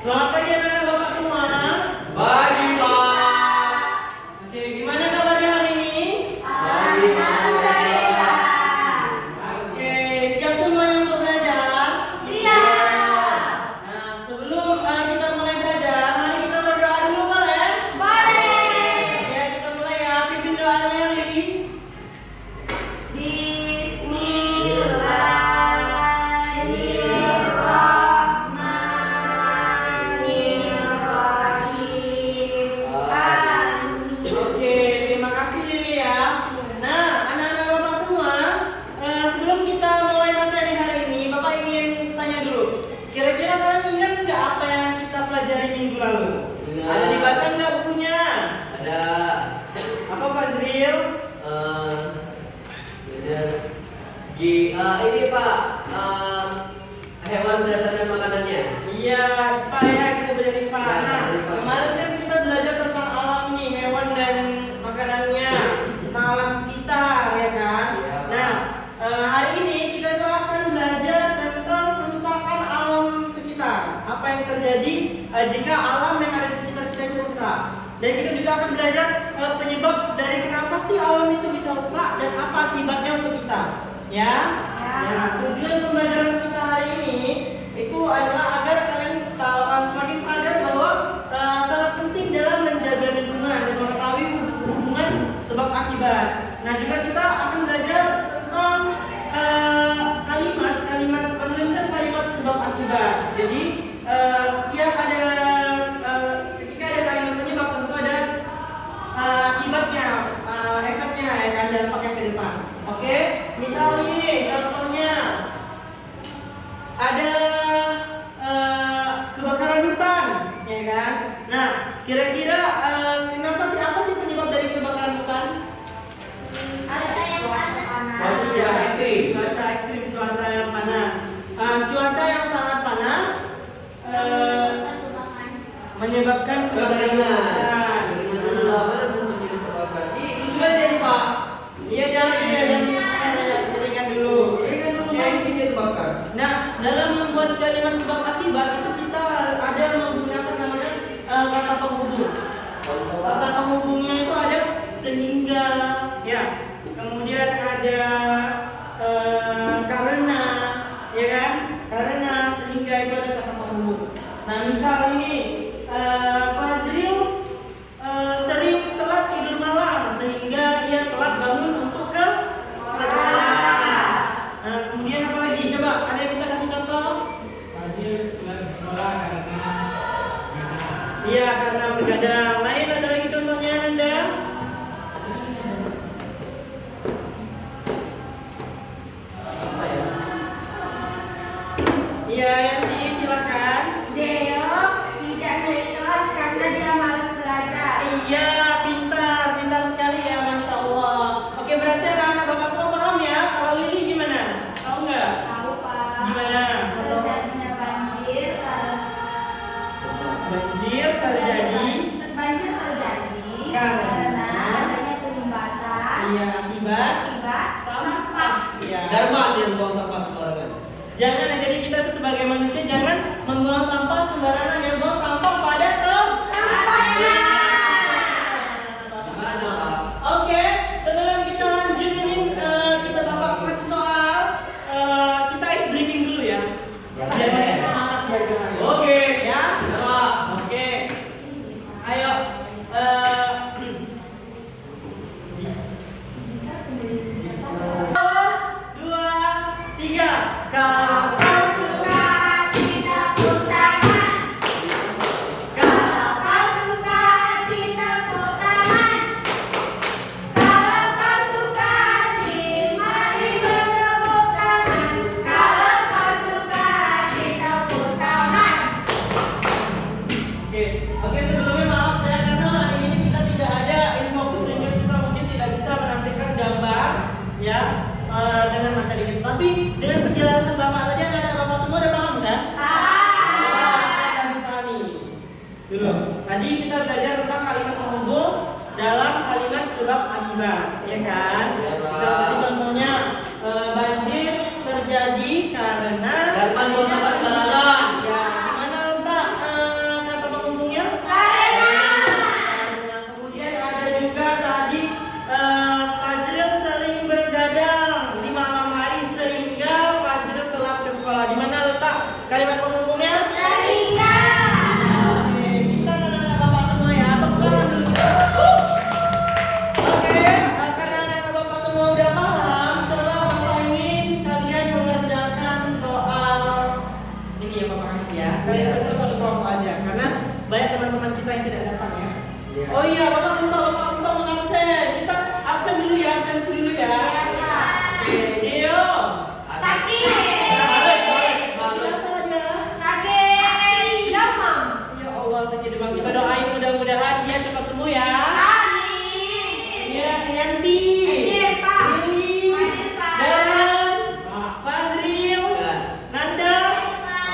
Selamat pagi anak-anak Bapak semua. Pagi, Pak. Oke, gimana kabarnya hari ini? Pagi, Pak. Oke, siap semuanya untuk belajar? Siap. Nah, sebelum kita mulai belajar, mari kita berdoa dulu boleh? Boleh. Oke, kita mulai ya. Pimpin doanya, Li. Oke, terima kasih Lili ya. Nah, anak-anak Bapak semua, sebelum kita mulai materi hari ini, Bapak ingin tanya dulu. Kira-kira kalian ingat nggak apa yang kita pelajari minggu lalu? Ingat. Ada dibaca nggak bukunya? Ada Apa Pak Zril? ini Pak, hewan berdasarkan makanannya. Iya, IPA ya, kita belajar IPA. Ya, Nah, IPA. kemarin kan kita belajar tentang alam nih, hewan dan makanannya, tentang alam sekitar, ya kan? Iya, Pak. Nah, hari ini kita itu akan belajar tentang kerusakan alam sekitar. Apa yang terjadi jika alam yang ada di sekitar kita itu rusak. Dan kita juga akan belajar penyebab dari kenapa sih alam itu bisa rusak dan apa akibatnya untuk kita. Ya. Nah, tujuan pembelajaran kita hari ini itu adalah agar kalian semakin sadar bahwa sangat penting dalam menjaga lingkungan dan mengetahui hubungan sebab akibat. Nah, juga kita akan belajar tentang kalimat penulisan kalimat sebab akibat. Jadi setiap ada ketika ada kalimat penyebab tentu ada akibatnya, efeknya ya kan, dampaknya ke depan. Oke, misal ini contohnya ada kebakaran hutan, ya kan? Nah, kira-kira kenapa sih, apa sih penyebab dari kebakaran hutan? Cuaca ekstrim. Cuaca ekstrim, cuaca yang panas. Cuaca yang sangat panas menyebabkan kebakaran hutan. Iya, jangan ingat dulu. Nah, dalam membuat kalimat sebab akibat itu kita ada menggunakan namanya kata penghubung. Kata penghubungnya itu ada sehingga, ya. Kemudian ada karena, ya kan? Karena, sehingga itu ada kata penghubung. Nah, misal ini Fajril sering telat tidur malam sehingga ia telat bangun untuk ke sekolah. Nah, kemudian apa lagi? Coba ada yang bisa kasih contoh? Iya, karena begadang. Lain ada lagi contohnya, Nanda? Iya, Yanti, silakan. Deo tidak naik kelas karena dia malas belajar. Iya, pintar sekali ya, masya Allah. Oke, berarti anak-anak Bapak semua paham ya? Kalau Lili gimana? Tahu nggak? Tahu, Pak. Gimana? Contoh Terjadinya banjir banjir terjadi karena adanya penyumbatan iya akibat sampah. iya. Darman yang buang sampah sembarangan. Jangan, jadi kita tuh sebagai manusia jangan membuang sampah sembarangan, yang buang sampah pada tempatnya. Gimana, Pak? Oke, sebelum kita lanjut ini kita Bapak kasih soal, kita ice breaking dulu ya. Biar kita semangat belajar. Oke. Ya. Ya, Pak. Oke. Ayo. 2, 3. Kalau kau suka Tepuk tangan. Kalau kau suka tepuk tangan. Kalau kau suka mari bertepuk tangan. Kalau kau suka tepuk tangan. Oke, sebelumnya maaf ya karena hari ini kita tidak ada infokus sehingga kita mungkin tidak bisa menampilkan gambar ya dengan materi kita. Tapi dengan penjelasan Bapak tadi anak-anak Bapak semua udah paham kan? Akan dipahami. Dulu. Tadi kita belajar tentang kalimat penghubung dalam kalimat sebab akibat, ya kan? Ya, Pak. Seperti contohnya banjir terjadi karena Darman buang sampah sembarangan. ya, di mana letak Kalian Iya. bentuk satu kelompok aja, karena banyak teman-teman kita yang tidak datang ya. Iya. Oh iya, bapak lupa mengabsen. Kita absen dulu ya, absen dulu ya. Oke, Dio. Bagus. Biasa aja. Ya Allah, sakit demam. Kita doain mudah-mudahan dia cepat sembuh ya. Iya, Yanti. Lili. Darman. Fazril. Ya. Nanda.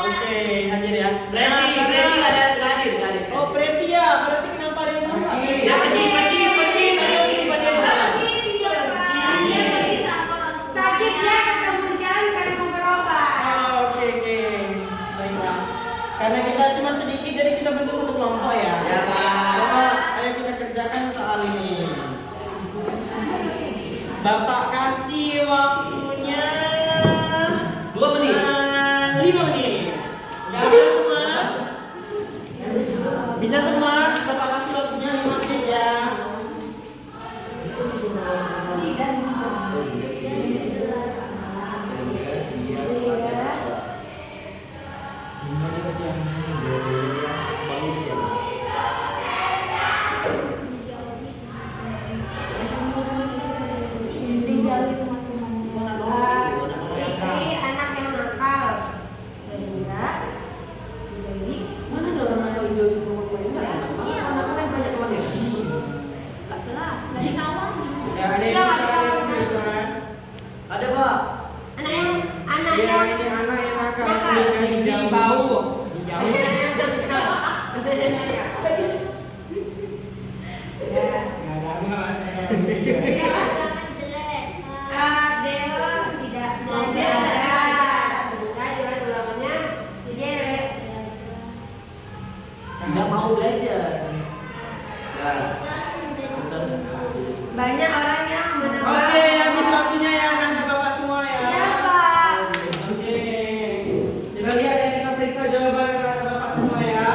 Oke, hadir ya. Berarti ada hadir. Oh, Preti ya. Berarti kenapa ada yang tahu nggak? Ya, pergi. Sakit dia ketemu di jalan karena mau berobat. Oke. Baiklah. Karena kita cuma sedikit, jadi kita bentuk satu kelompok ya. Ya, Pak. Coba, ayo kita kerjakan soal ini. Bapak kasih waktunya 2 menit. 5 menit. Bisa semua? Bisa semua? Bapak kasih waktunya 5 menit ya. Ini anak yang nakal sehingga jadi Mana ada orang nakal hijau sama teman enggak? Nakalnya banyak temannya. nggak dikawal Ya, ada yang bisa Ada, Pak. anak Ya, yang ini anak yang nakal Nakal. sehingga dijauhi. Bau. Dijauhi. Dewa tidak mau belajar sehingga nilai ulangannya jelek. Enggak mau belajar. Ya. Betul. Banyak orang yang menebak. Oke, habis waktunya ya nanti Bapak semua ya. Ya, Pak. Oke. Kita lihat ya, kita periksa jawaban anak Bapak semua ya.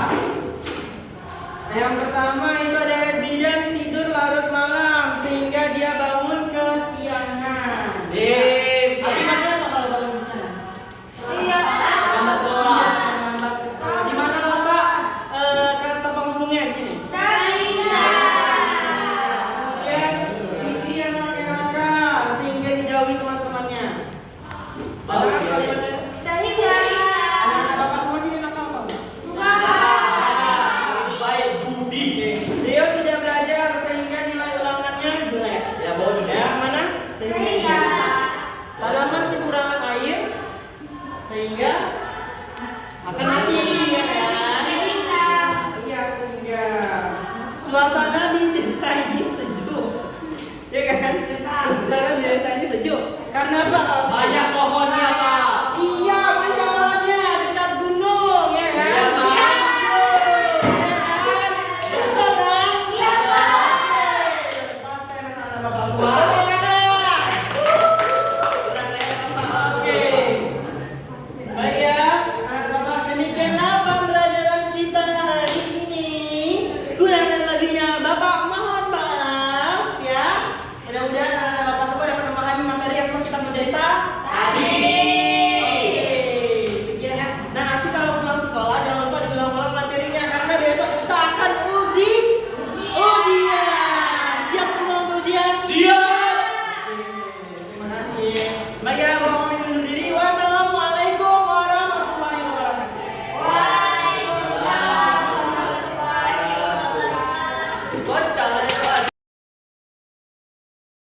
Yang pertama itu ada Zidan tidur larut malam sehingga dia bangun kesiangan. Akibatnya apa kalau bangun kesiangan? Iya, Pak. Lambat sekolah. Lambat ke sekolah. Di mana letak kata penghubungnya di sini? Sehingga Kemudian Fikri anak yang nakal sehingga dijauhi teman-temannya. Bau, Padahal ya, kalau ya. sehingga anak-anak Bapak semua sini nakal apa enggak? Baik budi. Dia tidak belajar sehingga nilai ulangannya jelek. Ya, bau juga. Yang mana? sehingga Tanaman kekurangan air sehingga akan mati ya kan? Iya, sehingga suasana di desa ini sejuk. Ya kan? Suasana di desa ini sejuk. Karena apa kalau sejuk? Banyak pohonnya, Pak. Iya, banyak pohonnya dekat gunung ya kan? Iya, Pak. Ya kan? Betul kan? Iya, Pak. Paten anak-anak Bapak semua. Betul kan? Kurang lebar, Pak. Oke. Baik ya, anak Bapak, demikianlah pembelajaran kita hari ini. Kurang dan lebihnya Bapak mohon maaf ya. Mudah-mudahan anak-anak Bapak semua dapat memahami materi yang telah kita pelajari